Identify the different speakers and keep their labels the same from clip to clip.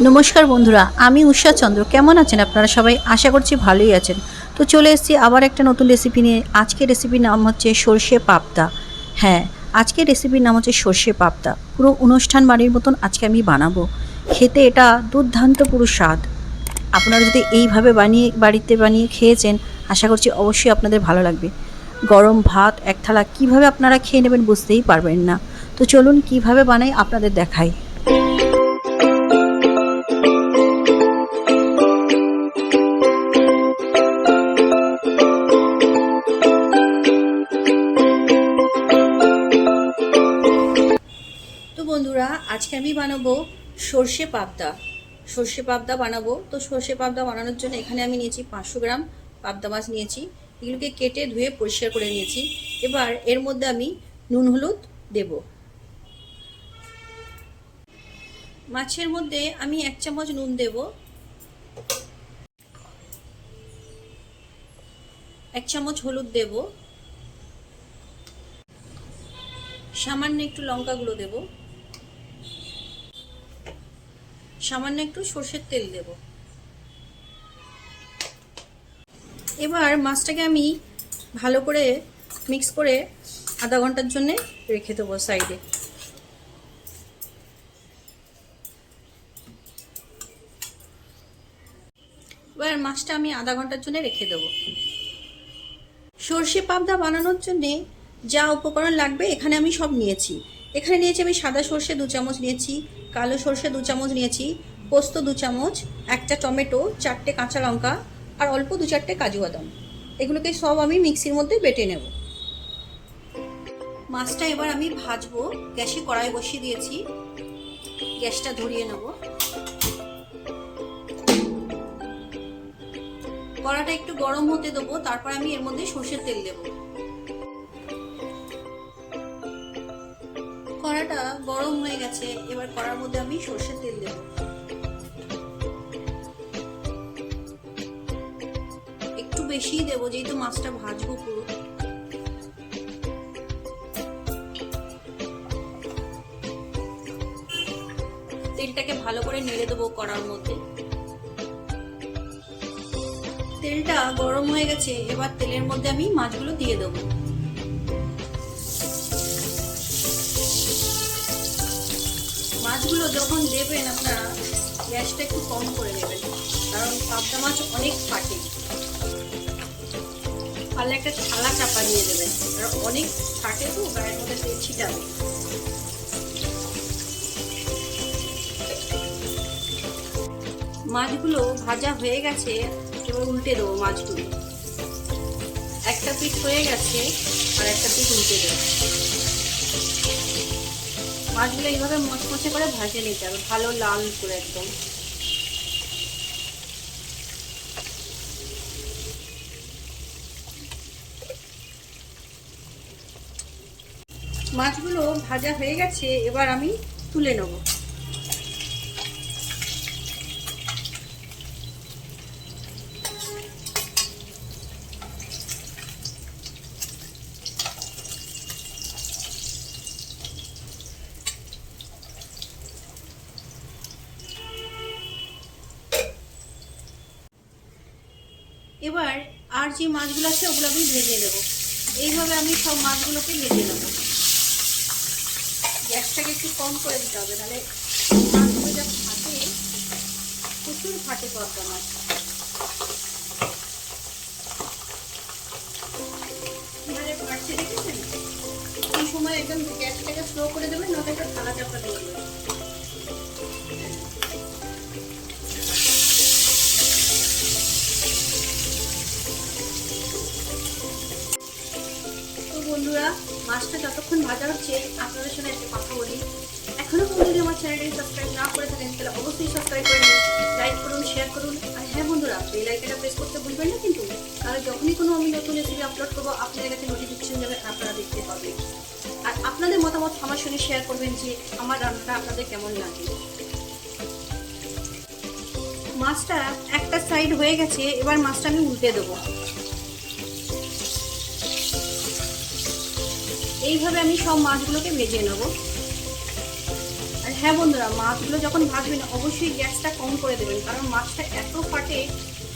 Speaker 1: নমস্কার বন্ধুরা, আমি উষা চন্দ্র। কেমন আছেন আপনারা সবাই? আশা করছি ভালোই আছেন। তো চলে এসেছি আবার একটা নতুন রেসিপি নিয়ে। আজকের রেসিপির নাম হচ্ছে সর্ষে পাবদা। হ্যাঁ, আজকের রেসিপির নাম হচ্ছে সর্ষে পাবদা। পুরো অনুষ্ঠান বাড়ির মতন আজকে আমি বানাবো। খেতে এটা দুর্দান্ত পুরো স্বাদ। আপনারা যদি এইভাবে বাড়িতে বানিয়ে খেয়েছেন, আশা করছি অবশ্যই আপনাদের ভালো লাগবে। গরম ভাত এক থালা কীভাবে আপনারা খেয়ে নেবেন বুঝতেই পারবেন না। তো চলুন কীভাবে বানাই আপনাদের দেখাই। তো বন্ধুরা, আজকে আমি বানাবো সর্ষে পাবদা বানাবো। তো সর্ষে পাবদা বানানোর জন্য এখানে আমি নিয়েছি 500 গ্রাম পাবদা মাছ নিয়েছি। এগুলোকে কেটে ধুয়ে পরিষ্কার করে নিয়েছি। এবার এর মধ্যে আমি নুন হলুদ দেব। মাছের মধ্যে আমি 1 চামচ নুন দেব, 1 চামচ হলুদ দেব, সামান্য একটু লঙ্কা গুঁড়ো দেব, সামান্য একটু সর্ষের তেল দেব। এবার মাছটাকে আমি ভালো করে মিক্স করে আধা ঘন্টার জন্য রেখে দেবো সাইডে। এবার মাছটা আমি আধা ঘন্টার জন্য রেখে দেবো। সর্ষে পাবদা বানানোর জন্যে যা উপকরণ লাগবে এখানে আমি সব নিয়েছি। এখানে নিয়েছি আমি সাদা সর্ষে 2 চামচ নিয়েছি, কালো সর্ষে 2 চামচ নিয়েছি, পোস্ত 2 চামচ, একটা টমেটো, 4টে কাঁচা লঙ্কা আর অল্প 2-4টে কাজু বাদাম। এগুলোকে সব আমি মিক্সির মধ্যে বেটে নেব। মাছটা এবার আমি ভাজবো। গ্যাসে কড়াই বসিয়ে দিয়েছি, গ্যাসটা ধরিয়ে নেব। কড়াটা একটু গরম হতে দেবো, তারপর আমি এর মধ্যে সর্ষের তেল দেব। কড়াটা গরম হয়ে গেছে, এবার কড়ার মধ্যে আমি সর্ষের তেল দেব। একটু বেশিই দেবো যেহেতু মাছটা ভাজবো পুরো। তেলটাকে ভালো করে নেড়ে দেবো কড়ার মধ্যে। তেলটা গরম হয়ে গেছে, এবার তেলের মধ্যে আমি মাছগুলো দিয়ে দেবো। মাছগুলো যখন দেবেন আপনারা গ্যাসটা একটু কম করে দেবেন, কারণ পাবদা মাছ অনেক ফাটে। পারলে একটা থালা চাপা দিয়ে দেবেন, কারণ অনেক ফাটে তো গায়ের মধ্যে তেল ছিটাবে। মাছগুলো ভাজা হয়ে গেছে, এবার উল্টে দেবো মাছগুলো। একটা পিঠ হয়ে গেছে আর একটা পিঠ উল্টে দেবো। মাছগুলো এইভাবে মচমচে করে ভাজে নিতে হবে, ভালো লাল করে একদম। মাছগুলো ভাজা হয়ে গেছে, এবার আমি তুলে নেব। এবার আর যে মাছগুলো আছে ওগুলো আমি ভেজে নেব। এইভাবে আমি সব মাছগুলোকে ভেজে নেব। গ্যাসটাকে একটু কম করে দিতে হবে, নাহলে মাছগুলো যা ফাটে, প্রচুর ফাটে পাবদা মাছ। কিভাবে ফাটছে দেখেছেন? এই সময় একদম গ্যাসটাকে স্লো করে দেবেন, নয়তো একটা থালা চাপা দিয়ে দেবেন। বন্ধুরা, মাছটা যতক্ষণ ভাজা হচ্ছে আপনাদের সঙ্গে একটা কথা বলি। এখনো যদি আমার চ্যানেলটি সাবস্ক্রাইব না করে থাকেন তাহলে অবশ্যই সাবস্ক্রাইব করে নিন, লাইক করুন, শেয়ার করুন। আর হ্যাঁ বন্ধুরা, বেল আইকনটা প্রেস করতে ভুলবেন না কিন্তু, তাহলে যখনই কোনো আমি নতুন রেসিপি আপলোড করবো আপনাদের কাছে নোটিফিকেশন যাবে, আপনারা দেখতে পাবেন। আর আপনাদের মতামত আমার সঙ্গে শেয়ার করবেন যে আমার রান্নাটা আপনাদের কেমন লাগে। মাছটা একটা সাইড হয়ে গেছে, এবার মাছটা আমি উল্টে দেবো। এইভাবে আমি সব মাছগুলোকে ভেজে নেব। আর হ্যাঁ বন্ধুরা, মাছগুলো যখন ভাজবেন অবশ্যই গ্যাসটা কম করে দেবেন, কারণ মাছটা এত ফাটে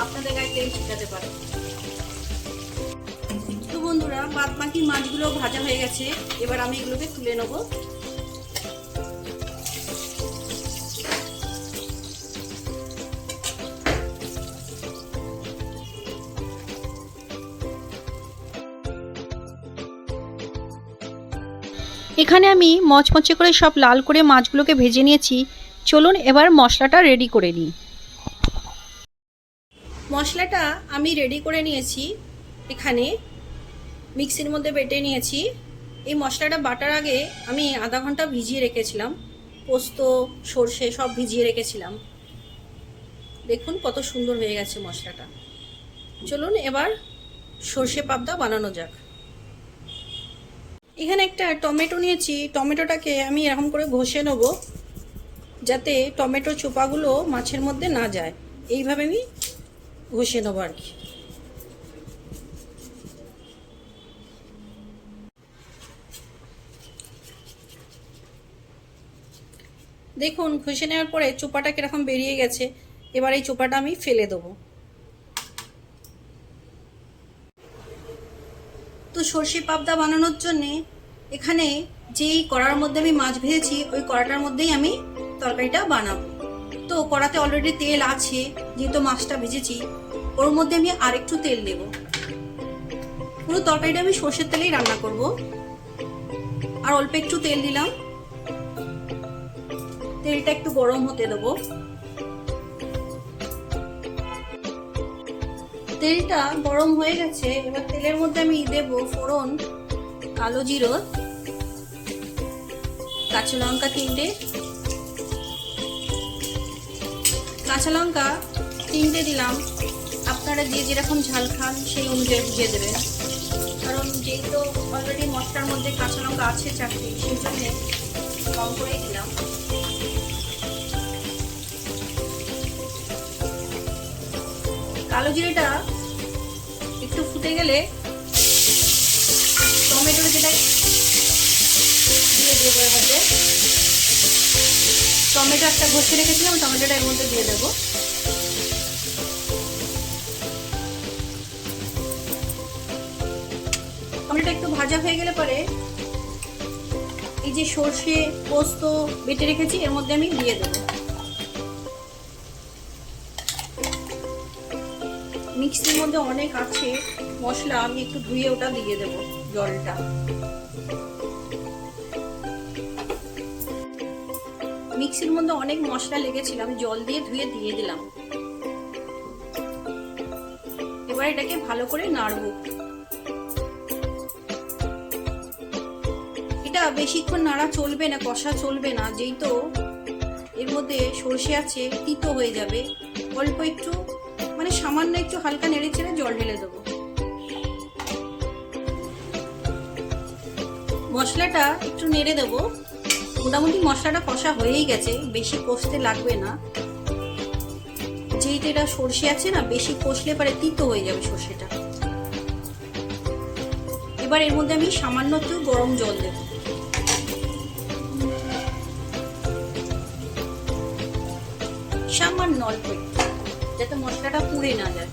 Speaker 1: আপনাদের গায়ে তেল ছিটাতে পারে। তো বন্ধুরা, বাদ বাকি মাছগুলো ভাজা হয়ে গেছে, এবার আমি এগুলোকে তুলে নেব। এখানে আমি মচমচে করে সব লাল করে মাছগুলোকে ভেজে নিয়েছি। চলুন এবার মশলাটা রেডি করে নিই। মশলাটা আমি রেডি করে নিয়েছি, এখানে মিক্সির মধ্যে বেটে নিয়েছি। এই মশলাটা বাটার আগে আমি আধা ঘন্টা ভিজিয়ে রেখেছিলাম, পোস্ত সর্ষে সব ভিজিয়ে রেখেছিলাম। দেখুন কত সুন্দর হয়ে গেছে মশলাটা। চলুন এবার সর্ষে পাবদা বানানো যাক। এখানে একটা টমেটো নিয়েছি, টমেটোটাকে আমি এরকম করে ঘষে নেব যাতে টমেটোর চোপাগুলো মাছের মধ্যে না যায়। এইভাবে আমি ঘষে নেবো আর কি। দেখুন ঘষে নেওয়ার পরে চোপাটা কিরকম বেরিয়ে গেছে। এবার এই চোপাটা আমি ফেলে দেবো। তো সর্ষে পাবদা বানানোর জন্যে এখানে যেই কড়ার মধ্যে আমি মাছ ভেজেছি ওই কড়াটার মধ্যেই আমি তরকারিটা বানাবো। তো কড়াতে অলরেডি তেল আছে, যেহেতু মাছটা ভেজেছি ওর মধ্যে আমি আরেকটু তেল দেব। পুরো তরকারিটা আমি সর্ষের তেলেই রান্না করব। আর অল্প একটু তেল দিলাম, তেলটা একটু গরম হতে দেবো। তেলটা গরম হয়ে গেছে, এবার তেলের মধ্যে আমি দেব ফোড়ন, কালো জিরো, কাঁচা লঙ্কা 3টে, কাঁচা লঙ্কা 3টে দিলাম। আপনারা যে যেরকম ঝাল খান সেই অনুযায়ী বুঝিয়ে দেবেন, কারণ যেহেতু অলরেডি মশলার মধ্যে কাঁচা লঙ্কা আছে 4টে, সেই জন্যে কম করেই দিলাম। কালো জিরেটা একটু ফুটে গেলে টমেটো যেটা দিয়ে দেবো এর মধ্যে। টমেটো একটা ঘষে রেখেছিলাম, টমেটোটা এর মধ্যে দিয়ে দেবো। টমেটোটা একটু ভাজা হয়ে গেলে পরে এই যে সর্ষে পোস্ত বেটে রেখেছি এর মধ্যে আমি দিয়ে দেবো। মিক্সির মধ্যে অনেক আছে মশলা, আমি একটু ধুয়ে ওটা দিয়ে দেবো জলটা। মিক্সির মধ্যে অনেক মশলা লেগেছিল, আমি জল দিয়ে ধুয়ে দিয়ে দিলাম। এবার এটাকে ভালো করে নাড়বো। এটা বেশিক্ষণ নাড়া চলবে না, কষা চলবে না, যেহেতু এর মধ্যে সর্ষে আছে, তিতো হয়ে যাবে। অল্প একটু মানে সামান্য একটু হালকা নেড়ে চেড়ে জল ঢেলে দেবো। মশলাটা একটু নেড়ে দেবো। মোটামুটি মশলাটা কষা হয়েই গেছে, বেশি কষতে লাগবে না, যেহেতু এটা সর্ষে আছে না, বেশি কষলে পরে তিতো হয়ে যাবে সর্ষেটা। এবার এর মধ্যে আমি সামান্য একটু গরম জল দেব। সামান্য অল্প, যাতে মশলাটা পুড়ে না যায়।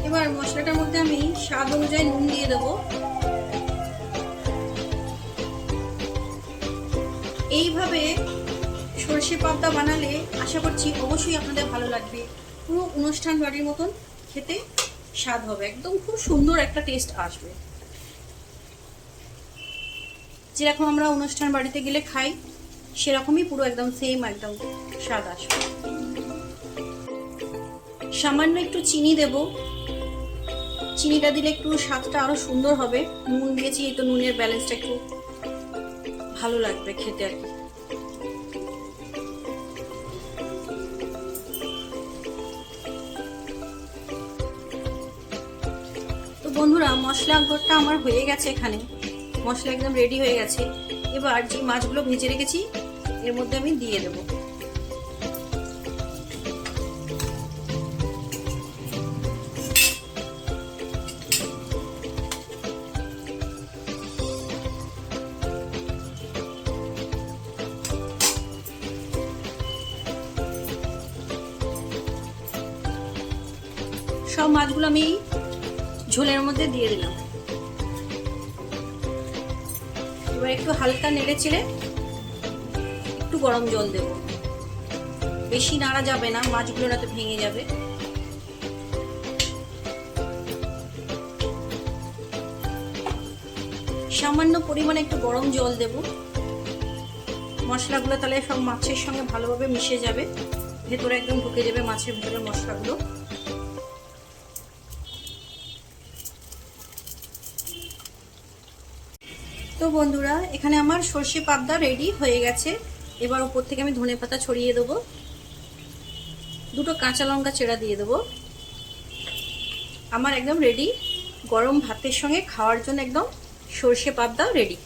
Speaker 1: এবার মশলাটার মধ্যে আমি স্বাদ অনুযায়ী নুন দিয়ে দেবো। এইভাবে সর্ষে পাবদা বানালে আশা করছি অবশ্যই আপনাদের ভালো লাগবে। পুরো অনুষ্ঠান বাড়ির মতন খেতে স্বাদ হবে, একদম খুব সুন্দর একটা টেস্ট আসবে। যেরকম আমরা অনুষ্ঠান বাড়িতে গেলে খাই সেরকমই পুরো একদম সেম একদম স্বাদ আসবে। সামান্য একটু চিনি দেব, চিনিটা দিলে একটু স্বাদটা আরো সুন্দর হবে। নুন দিয়েছি, এই তো নুনের ব্যালেন্সটা একটু ভালো লাগবে খেতে আর কি। তো বন্ধুরা, মশলা ঘরটা আমার হয়ে গেছে, এখানে মশলা একদম রেডি হয়ে গেছে। এবার যে মাছগুলো ভেজে রেখেছি এর মধ্যে আমি দিয়ে দেবো। সব মাছগুলো আমি ঝোলের মধ্যে দিয়ে দিলাম। এবার একটু হালকা নেড়ে চেড়ে একটু গরম জল দেব। বেশি নাড়া যাবে না, মাছগুলো না তো ভেঙে যাবে। সামান্য পরিমাণে একটু গরম জল দেব। মশলাগুলো তাহলে সব মাছের সঙ্গে ভালোভাবে মিশে যাবে, ভেতরে একদম ঢুকে যাবে মাছের ভেতরে মশলাগুলো। তো বন্ধুরা, এখানে আমার সর্ষে পাবদা রেডি হয়ে গেছে। এবার উপর থেকে আমি ধনেপাতা ছড়িয়ে দেবো, দুটো কাঁচা লঙ্কা চেরা দিয়ে দেবো। আমার একদম রেডি, গরম ভাতের সঙ্গে খাওয়ার জন্য একদম সর্ষে পাবদা রেডি।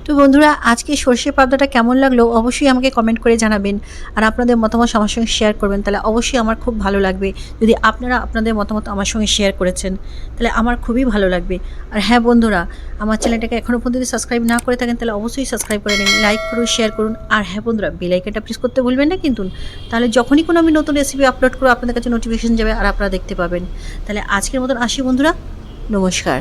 Speaker 1: তো বন্ধুরা, আজকে সর্ষে পাবদাটা কেমন লাগলো অবশ্যই আমাকে কমেন্ট করে জানাবেন, আর আপনাদের মতামত আমার সঙ্গে শেয়ার করবেন। তাহলে অবশ্যই আমার খুব ভালো লাগবে। যদি আপনারা আপনাদের মতামত আমার সঙ্গে শেয়ার করেছেন তাহলে আমার খুবই ভালো লাগবে। আর হ্যাঁ বন্ধুরা, আমার চ্যানেলটাকে এখনও পর্যন্ত যদি সাবস্ক্রাইব না করে থাকেন তাহলে অবশ্যই সাবস্ক্রাইব করে নিন, লাইক করুন, শেয়ার করুন। আর হ্যাঁ বন্ধুরা, বেল আইকনটা প্রেস করতে ভুলবেন না কিন্তু, তাহলে যখনই কোনো আমি নতুন রেসিপি আপলোড করব আপনাদের কাছে নোটিফিকেশন যাবে আর আপনারা দেখতে পাবেন। তাহলে আজকের মতন আসি বন্ধুরা, নমস্কার।